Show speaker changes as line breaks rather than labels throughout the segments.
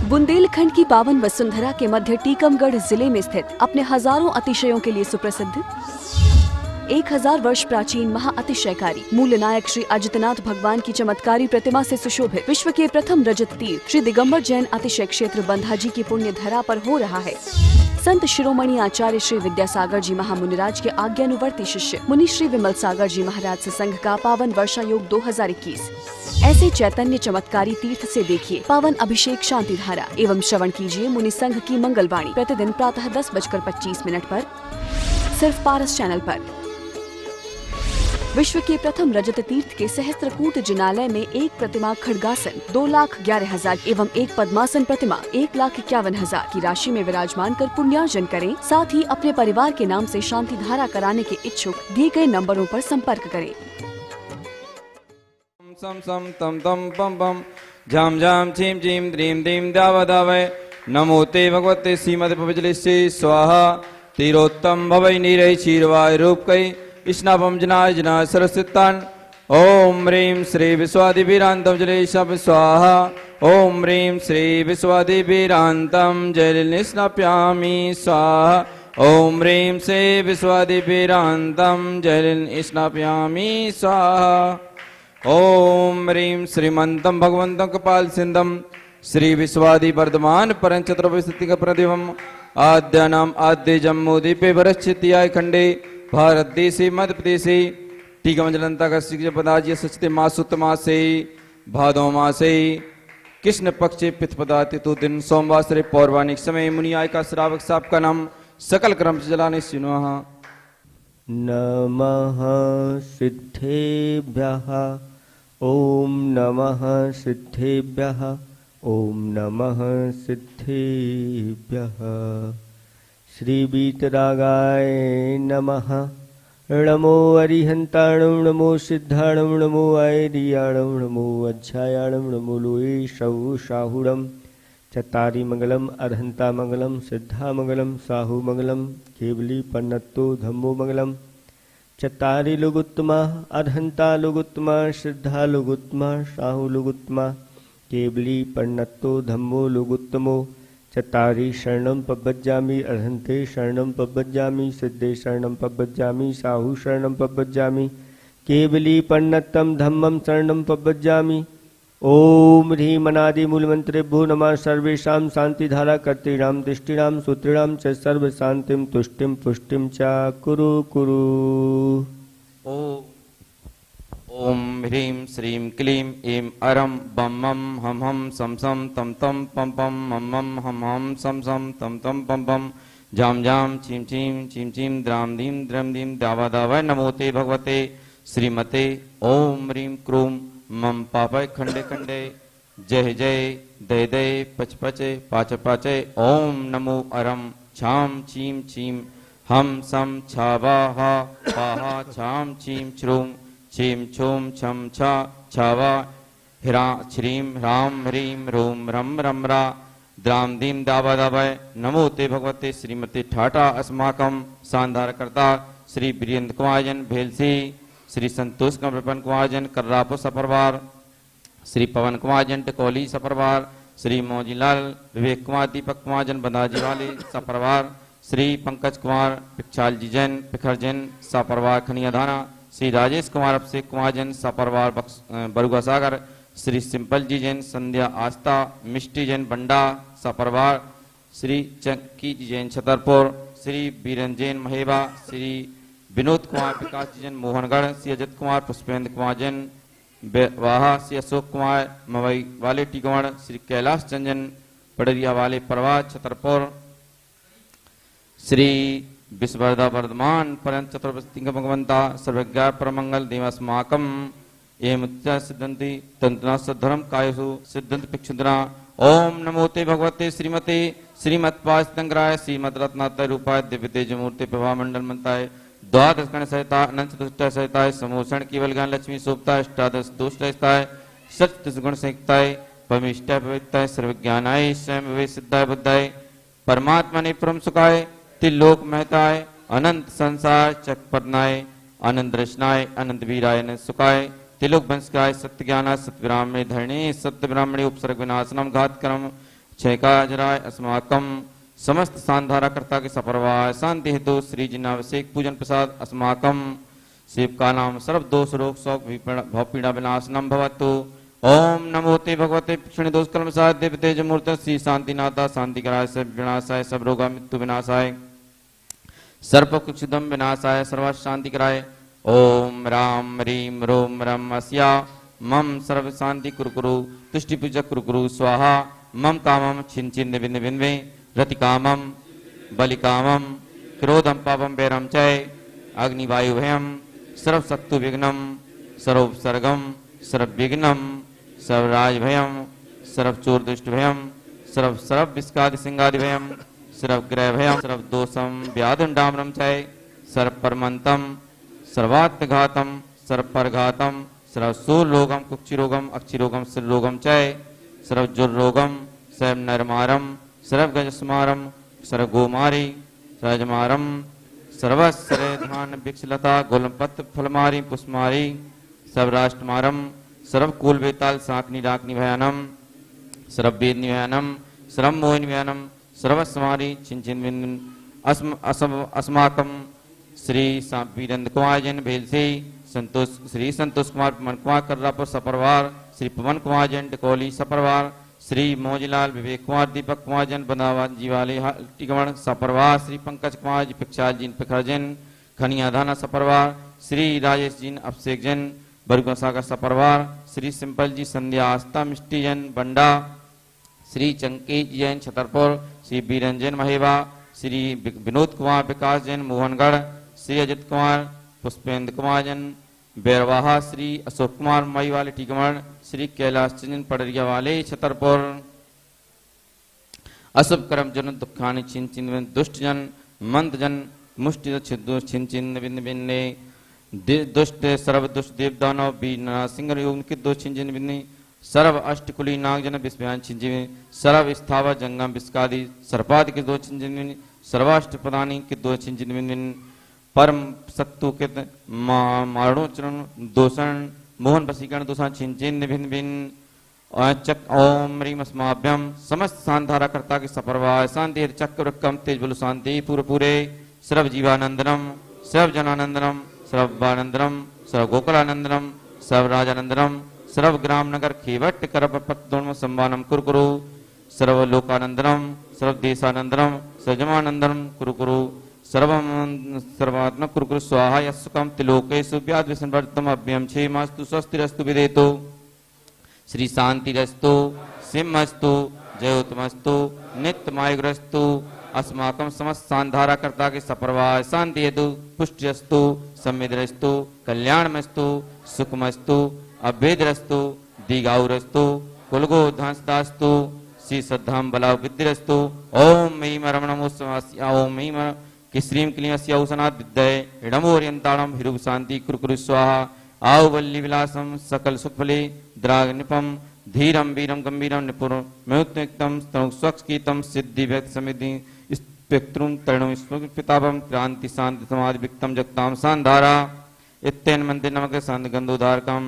बुंदेलखंड की पावन वसुंधरा के मध्य टीकमगढ़ जिले में स्थित अपने हजारों अतिशयों के लिए सुप्रसिद्ध 1000 वर्ष प्राचीन महाअतिशयकारी मूलनायक श्री अजितनाथ भगवान की चमत्कारी प्रतिमा से सुशोभित विश्व के प्रथम रजत तीर्थ श्री दिगंबर जैन अतिशय क्षेत्र बंधाजी की पुण्य धरा पर हो रहा है। संत शिरोमणि आचार्य श्री विद्यासागर जी महामुनिराज के आज्ञानुवर्ती शिष्य मुनि श्री विमल सागर जी महाराज से संघ का पावन वर्षा योग 2021। ऐसे चैतन्य चमत्कारी तीर्थ से देखिए पावन अभिषेक शांति धारा एवं श्रवण कीजिए मुनि संघ की मंगलवाणी प्रतिदिन प्रातः 10:25 पर सिर्फ पारस चैनल पर। विश्व के प्रथम रजत तीर्थ के सहस्त्रकूट जिनालय में एक प्रतिमा खड्गासन 2,11,000 एवं एक पद्मासन प्रतिमा 1,51,000 की राशि में विराजमान कर पुण्यार्जन करें। साथ ही अपने परिवार के नाम से शांति धारा कराने के इच्छुक दिए गए नंबरों पर संपर्क करें।
सम सम तम तम पम पम झाम झाम छीम छीम द्रीम द्रीम दाव दावय नमो ते भगवते श्रीमद पवित्रस्य स्वाहा तीरोत्तम भवै नीरै क्षीरवाय रूपकै स्नापम जनाय जनाय सरस्वतान ओम ह्रीं श्री विश्वादिवीरांतम जले शब स्वाहा ओम ह्रीं श्री विश्वादिवीरांतम जल स्नाप्यामि स्वाहा ओम ह्रीं श्री विश्वादिवीरांतम जल स्नाप्यामि स्वाहा ओम ह्रीं श्रीमंतम भगवंतं कपाल सिंधम श्री विश्वादि वर्धमान परं चतुर्विंशति प्रदिवम आद्यानाम आद्य जम्मू दीपे वरश्चित्याय खंडे भारत देशे मध्य प्रदेशे टीकमंजलंता का पदाजी सचते मासुतमासे भादो मासे कृष्ण पक्षे पिथपदाति तो दिन सोमवार से पौर्वाणिक समय मुनियाय का श्रावक साहब का नाम सकल क्रम से जलाने सुनो।
नमः सिद्धेभ्यः ओम नमः सिद्धेभ्यः ओम नमः सिद्धेभ्यः। श्री वीतरागाय नमः। नमो अरिहंताणं नमो सिद्धाणं नमो ऐरियाणं नमो अध्यायाणं नमो लोये शौ शाहुडं चतारी मंगलम अर्हंता मंगलम सिद्धा मंगलम साहु मंगलम केवली पन्नत्तो धम्मो मंगलम चतारी लोगुत्तमा अर्हंता लोगुत्तमा सिद्धा लोगुत्तमा साहु लोगुत्तमा केवली पन्नत्तो धम्मो लोगुत्तमो चतारी शरणं पब्बज्जामि अर्हन्ते शरणं पब्बज्जामि सिद्धे शरणं पब्बज्जामि साहु शरणं पब्बज्जामि केवली पन्नत्तम धम्मं शरणं पब्बज्जामि। ओम ह्रीं अनादि मूल मंत्रेभ्यो नमः। सर्वेषां शांतिधारा कर्तॄणां दृष्टीणां सूत्रीणां च सर्व शांतिं तुष्टिं पुष्टिं च कुरु कुरु।
ओम ह्रीं श्रीं क्लीं ऐं अरं बम मम हम हम सम सम तम तम पम पम मम मम हम हम सम सम तम तम पम पम झाम झाम छीम छीम छीम छीम द्राम दीम द्रम दीम दावा दावय नमो ते भगवते श्रीमते ओम ह्रीं क्रूं मम पापय खंडे खंडे जय जय दय दय पच पचे पाच पाचे ओम नमो अरम छाम छीम छीम हम सम छावा हा पाहा छाम छीम छ्रूम छीम छूम छम छा छावा हिरा श्रीं ह्राम ह्रीं रूम रम रम रा द्राम दीम दावा दावय नमो ते भगवते श्रीमते ठाटा अस्माकम शानदार करता श्री वीरेंद्र कुमार जन भेलसी श्री संतोष कमरपन कुमार जन कर्रापो सपरवार श्री पवन कुमार जन टकोली सपरवार श्री मोजीलाल विवेक कुमार दीपक कुमार जन बंदाजी वाले सपरवार श्री पंकज कुमार पिक्षाल जी जैन पिखर जैन सपरवार खनियाधाना श्री राजेश कुमार अभिषेक कुमार जैन सपरवार बरुआ सागर श्री सिंपल जी जैन संध्या आस्था मिष्टी जैन बंडा सपरवार श्री चक्की जी जैन छतरपुर श्री बीरन जैन महेबा श्री विनोद कुमार विकास जी जैन मोहनगढ़ श्री अजित कुमार पुष्पेंद्र कुमार जैन वाहा श्री अशोक कुमार मवई वाले टीकमगढ़ श्री कैलाश चंदन पड़रिया वाले परवा छतरपुर श्री विश्ववर्धा वर्धमान परं चतुर्विंशति भगवंता सर्वज्ञा परमंगल देवास्माकम एवं सिद्धंति तंत्रा सद्धर्म कायसु सिद्धंत पिक्षुद्रा ओम नमो ते भगवते श्रीमते श्रीमत्पास्तंग्राय श्रीमद रत्नात्रय रूपाय दिव्य तेज मूर्ति प्रभा मंडल मंताय द्वादश गण सहिता अनंत दुष्ट सहिताय समोषण केवल ज्ञान लक्ष्मी सोपता अष्टादश दुष्ट सहिताय सत्य गुण सहिताय पविष्टाय पवित्राय सर्वज्ञानाय स्वयं विवेक सिद्धाय बुद्धाय परमात्मा ने परम सुखाय तिलोक महताय अनंत संसार चक्रपदनाय अनंत रचनाय अनंत वीराय अनंत सुखाय तिलोक वंशकाय सत्य ज्ञाना सत्य ब्राह्मणे धरणे सत्य ब्राह्मणे उपसर्ग विनाशनम घात कर्म क्षयकाजराय अस्माकम समस्त सांधारा कर्ता के सपरवाय शांति हेतु श्री जिनाभिषेक पूजन प्रसाद अस्माकम शिव का नाम सर्व दोष रोग शोक भव पीड़ा विनाशनम भवतु। ओम नमो ते भगवते क्षण दोष कर्म साध देव तेज मूर्त श्री शांतिनाथा शांतिकराय सब विनाशाय सब रोगा मृत्यु विनाशाय सर्प कुक्षुदम विनाशाय सर्व शांति कराय। ओम राम रीम रोम रम अस्या मम सर्व शांति कुरकुरु तुष्टि पूजक कुरकुरु स्वाहा मम कामम छिन छिन बिन बिन्वे रति कामम बलि कामम क्रोधम पापम वैरम चय अग्निवायु भयम सर्व शत्रु विघ्नम सर्वोपसर्गम सर्व विघ्नम सर्व राज भयम सर्व चोर दुष्ट भयम सर्व सर्व विस्कादि सिंगादि भयम सर्व ग्रह भयम सर्व दोषम व्याधुंडामरम चय सर्व परमंतम सर्वात्मघातम सर्व परघातम सर्व सूर रोगम कुक्षि रोगम अक्षि रोगम सिर रोगम चय सर्व जुर रोगम सर्व नरमारम सर्व गजस्मारम सर्व गोमारी सर्वजमारम सर्वस्रे धान विक्षलता गोलपत फलमारी पुष्मारी सर्व राष्ट्रमारम सर्व कुल बेताल साकनी डाकनी भयानम सर्व वेदनी भयानम सर्व मोहिनी भयानम सर्वस्मारी चिंचिन अस्माकम श्री वीरेंद्र कुमार जैन भेल से संतोष श्री संतोष कुमार पवन कुमार कर्रापुर सपरवार श्री पवन कुमार जैन टकोली सपरवार श्री मोजीलाल विवेक कुमार दीपक कुमार जैन बंदावाद जीवाली टिकमण सपरवार श्री पंकज कुमार जी पिक्षाल जी पिखर जैन खनिया धाना सपरवार श्री राजेश जी अभिषेक जैन बरगुआ सागर सपरवार श्री सिंपल जी संध्या आस्था मिष्टी जैन बंडा श्री चंकेश जैन छतरपुर श्री बीरंजन महेवा श्री विनोद कुमार विकास जैन मोहनगढ़ श्री अजित कुमार पुष्पेंद्र कुमार जैन बैरवाहा श्री अशोक कुमार मई वाले टीकमण श्री कैलाश जन पड़रिया वाले छतरपुर अशुभ कर्म जन दुखानि छिन छिन दुष्ट जन मंद जन मुष्टि छिन छिन बिन बिन्ने दुष्ट सर्व दुष्ट देव दानव बीना सिंह योग के दो छिन छिन बिन्ने सर्व अष्टकुली नाग जन विस्मयान छिन छिन सर्व स्थावर जंगम विस्कादि सर्पादि के दो छिन छिन सर्वाष्ट प्रदानी के दो छिन छिन परम सत्तु के मारणोचरण दोषण मोहन वसीकरण दोषा छिन छिन भिन्न भिन्न चक ओम ह्रीम अस्माभ्यम समस्त शांधारा कर्ता के सपरवाय शांति चक्र कम तेज बलु शांति पूरे पूरे सर्व जीवानंदनम सर्व जनानंदनम सर्व बानंदनम सर्व गोकुलानंदनम सर्व राजानंदनम सर्व ग्राम नगर खेवट करपत्तोन्म संबानम कुरकुरु सर्व लोकानंदनम सर्व देशानंदनम सर्वजमानंदनम कुरकुरु सर्वम सर्वात्मक कुरकुरु स्वाहा यस्सुकम तिलोकेषु व्याध विसंवर्तम अभ्यम क्षेमास्तु स्वस्तिरस्तु विदेतो श्री शांतिरस्तु सिंहस्तु जयोतमस्तु नित्यमायुग्रस्तु अस्माकं समस्त सांधारा कर्ता के सपरवाय शांति हेतु पुष्टिरस्तु सम्मिद्रस्तु कल्याणमस्तु सुखमस्तु अभेदरस्तु दीगाउरस्तु कुलगो ध्वंसदास्तु श्री श्रद्धाम बलाव विद्यरस्तु ओम महीम रमणमो ओम महीम किश्रीम क्लीमस्य औसनाद विद्य इडमोरियंताणम हिरुग शांति कुरकुरु स्वाहा आओ वल्ली विलासम सकल सुखफले द्राग निपम धीरम वीरम गंभीरम निपुण मयुक्तम स्वक्षकीतम सिद्धि व्यक्त समिधि स्पेक्ट्रुम तरणम पितापम क्रांति शांति समाधि विक्तम जगताम सांधारा इत्तेन मंदिर नमक शांति गंधोधारकम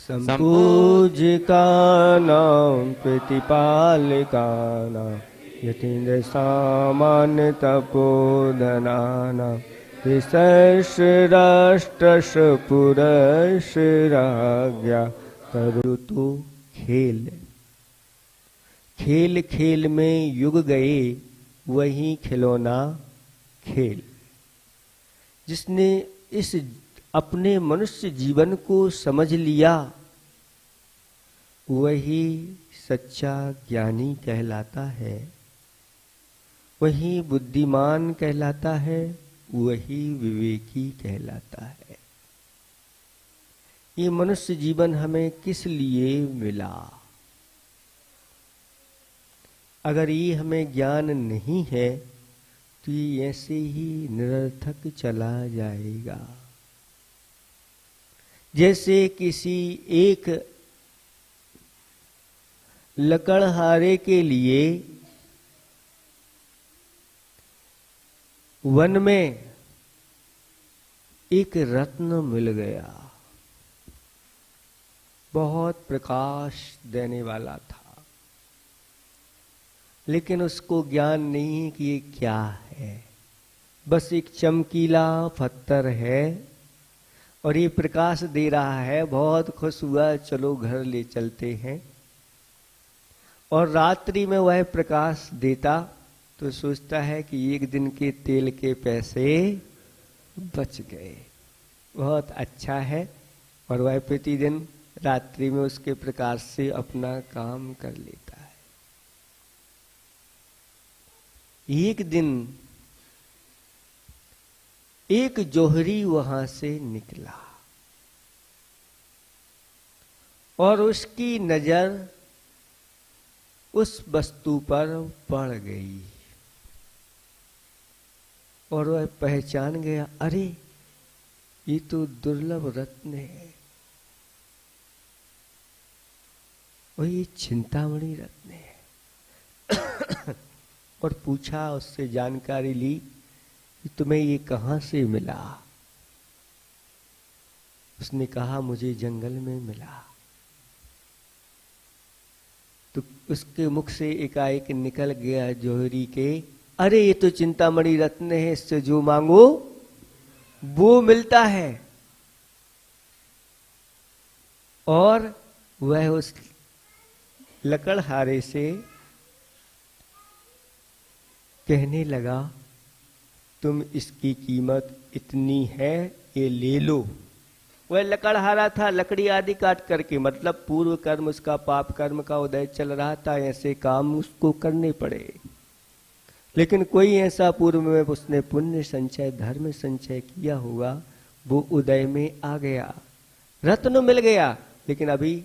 संपूजिकानां प्रतिपालिकानां यतीन्द्र सामान्य तपोधनानां विशेषराष्ट्रशपुरशराज्ञा करुतु खेल। खेल खेल में युग गए वही खिलौना खेल। जिसने इस अपने मनुष्य जीवन को समझ लिया वही सच्चा ज्ञानी कहलाता है, वही बुद्धिमान कहलाता है, वही विवेकी कहलाता है। ये मनुष्य जीवन हमें किस लिए मिला? अगर ये हमें ज्ञान नहीं है तो ये ऐसे ही निरर्थक चला जाएगा। जैसे किसी एक लकड़हारे के लिए वन में एक रत्न मिल गया, बहुत प्रकाश देने वाला था। लेकिन उसको ज्ञान नहीं है कि ये क्या है। बस एक चमकीला पत्थर है और ये प्रकाश दे रहा है, बहुत खुश हुआ, चलो घर ले चलते हैं। और रात्रि में वह प्रकाश देता तो सोचता है कि एक दिन के तेल के पैसे बच गए, बहुत अच्छा है। और वह प्रतिदिन रात्रि में उसके प्रकाश से अपना काम कर लेता है। एक दिन एक जोहरी वहां से निकला और उसकी नजर उस वस्तु पर पड़ गई और वह पहचान गया, अरे ये तो दुर्लभ रत्न है और ये चिंतामणि रत्न है। और पूछा, उससे जानकारी ली कि तुम्हें ये कहां से मिला। उसने कहा मुझे जंगल में मिला। तो उसके मुख से एकाएक निकल गया जोहरी के, अरे ये तो चिंतामणि रत्न है, इससे जो मांगो वो मिलता है। और वह उस लकड़हारे से कहने लगा, तुम इसकी कीमत इतनी है, ये ले लो। वह लकड़हारा था, लकड़ी आदि काट करके, मतलब पूर्व कर्म उसका पाप कर्म का उदय चल रहा था, ऐसे काम उसको करने पड़े। लेकिन कोई ऐसा पूर्व में उसने पुण्य संचय धर्म संचय किया होगा, वो उदय में आ गया, रत्न मिल गया। लेकिन अभी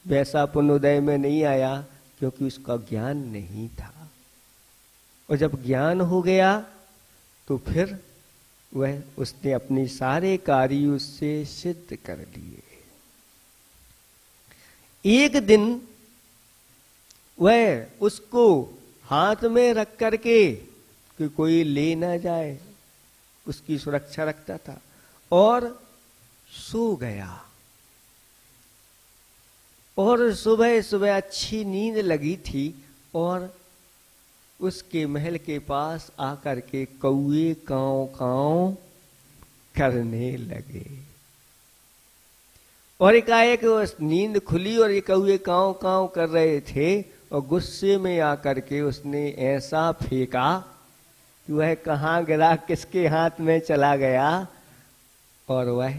वैसा पुण्य उदय में नहीं आया क्योंकि उसका ज्ञान नहीं था। और जब ज्ञान हो गया तो फिर वह उसने अपने सारे कार्य उससे सिद्ध कर लिए। एक दिन वह उसको हाथ में रख करके कि कोई ले ना जाए, उसकी सुरक्षा रखता था, और सो गया। और सुबह सुबह अच्छी नींद लगी थी और उसके महल के पास आकर के कौए कांव कांव करने लगे। और एकाएक नींद खुली और ये कौए कांव कांव कर रहे थे और गुस्से में आकर के उसने ऐसा फेंका कि वह कहाँ गिरा, किसके हाथ में चला गया। और वह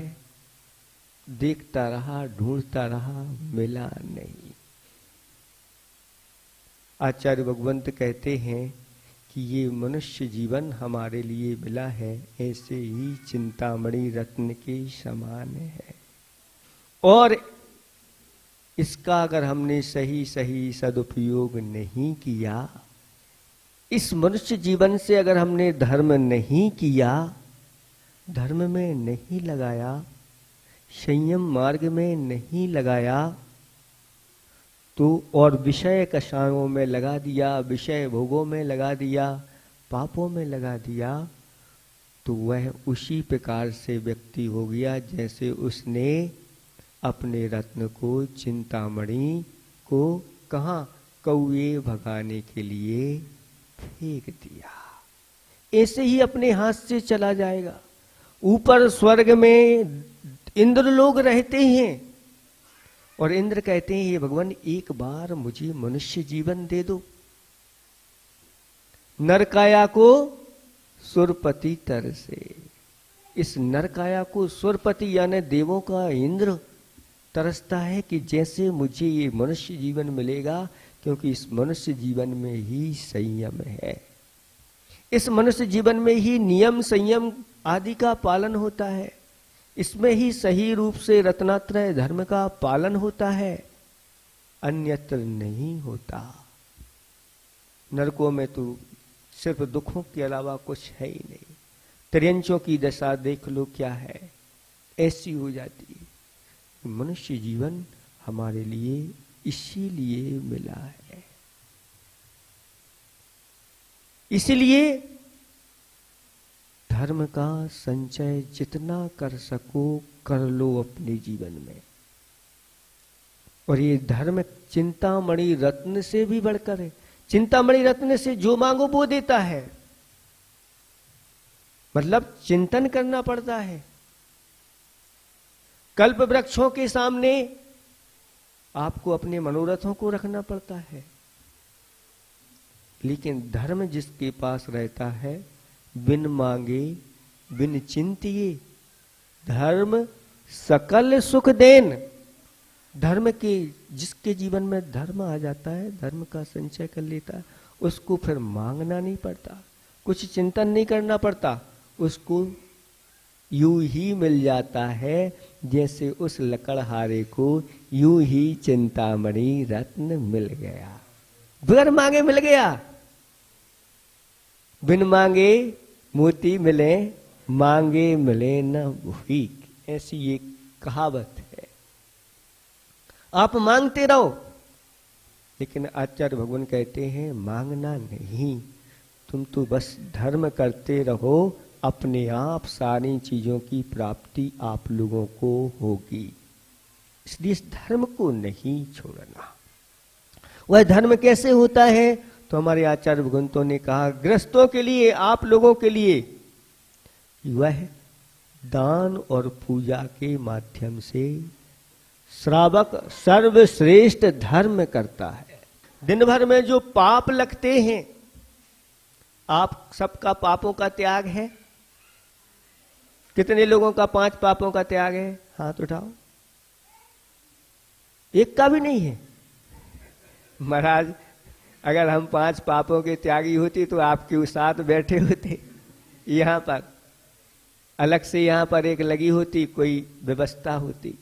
देखता रहा, ढूंढता रहा, मिला नहीं। आचार्य भगवंत कहते हैं कि ये मनुष्य जीवन हमारे लिए मिला है, ऐसे ही चिंतामणि रत्न के समान है। और इसका अगर हमने सही सही सदुपयोग नहीं किया, इस मनुष्य जीवन से अगर हमने धर्म नहीं किया, धर्म में नहीं लगाया, संयम मार्ग में नहीं लगाया, तो और विषय कषायों में लगा दिया, विषय भोगों में लगा दिया, पापों में लगा दिया, तो वह उसी प्रकार से व्यक्ति हो गया जैसे उसने अपने रत्न को, चिंतामणि को कहाँ, कौए भगाने के लिए फेंक दिया। ऐसे ही अपने हाथ से चला जाएगा। ऊपर स्वर्ग में इंद्र लोग रहते हैं और इंद्र कहते हैं, ये भगवान एक बार मुझे मनुष्य जीवन दे दो। नरकाया को सुरपति तर से, इस नरकाया को सुरपति यानी देवों का इंद्र तरसता है कि जैसे मुझे ये मनुष्य जीवन मिलेगा, क्योंकि इस मनुष्य जीवन में ही संयम है, इस मनुष्य जीवन में ही नियम संयम आदि का पालन होता है, इसमें ही सही रूप से रत्नात्रय धर्म का पालन होता है, अन्यत्र नहीं होता। नरकों में तो सिर्फ दुखों के अलावा कुछ है ही नहीं। त्रियंचों की दशा देख लो क्या है, ऐसी हो जाती है। मनुष्य जीवन हमारे लिए इसीलिए मिला है। इसलिए धर्म का संचय जितना कर सको कर लो अपने जीवन में। और ये धर्म चिंतामणि रत्न से भी बढ़कर है, चिंतामणि रत्न से जो मांगो वो देता है। मतलब चिंतन करना पड़ता है। कल्प वृक्षों के सामने आपको अपने मनोरथों को रखना पड़ता है, लेकिन धर्म जिसके पास रहता है, बिन मांगे बिन चिंतिए धर्म सकल सुख देन। धर्म के जिसके जीवन में धर्म आ जाता है, धर्म का संचय कर लेता है, उसको फिर मांगना नहीं पड़ता, कुछ चिंतन नहीं करना पड़ता, उसको यूं ही मिल जाता है जैसे उस लकड़हारे को यूं ही चिंतामणि रत्न मिल गया, बगैर मांगे मिल गया। बिन मांगे मोती मिले, मांगे मिले न भीख, ऐसी ये कहावत है। आप मांगते रहो, लेकिन आचार्य भगवान कहते हैं मांगना नहीं, तुम तो बस धर्म करते रहो, अपने आप सारी चीजों की प्राप्ति आप लोगों को होगी। इसलिए इस धर्म को नहीं छोड़ना। वह धर्म कैसे होता है? तो हमारे आचार्य भगवंतों ने कहा, गृहस्थों के लिए, आप लोगों के लिए वह दान और पूजा के माध्यम से श्रावक सर्वश्रेष्ठ धर्म करता है। दिन भर में जो पाप लगते हैं, आप सबका पापों का त्याग है? कितने लोगों का 5 पापों का त्याग है? हाथ उठाओ। एक का भी नहीं है। महाराज, अगर हम 5 पापों के त्यागी होते तो आपके साथ बैठे होते, यहां पर अलग से यहां पर एक लगी होती, कोई व्यवस्था होती।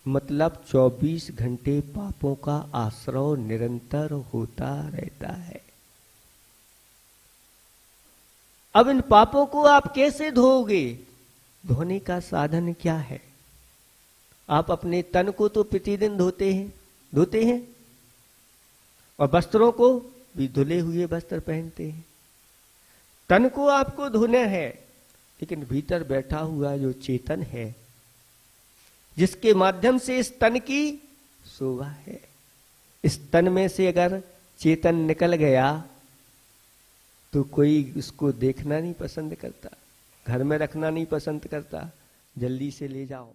मतलब 24 घंटे पापों का आश्रय निरंतर होता रहता है। अब इन पापों को आप कैसे धोओगे? धोने का साधन क्या है? आप अपने तन को तो प्रतिदिन धोते हैं, और वस्त्रों को भी धुले हुए वस्त्र पहनते हैं। तन को आपको धोना है, लेकिन भीतर बैठा हुआ जो चेतन है, जिसके माध्यम से इस तन की शोभा है, इस तन में से अगर चेतन निकल गया तो कोई उसको देखना नहीं पसंद करता, घर में रखना नहीं पसंद करता, जल्दी से ले जाओ।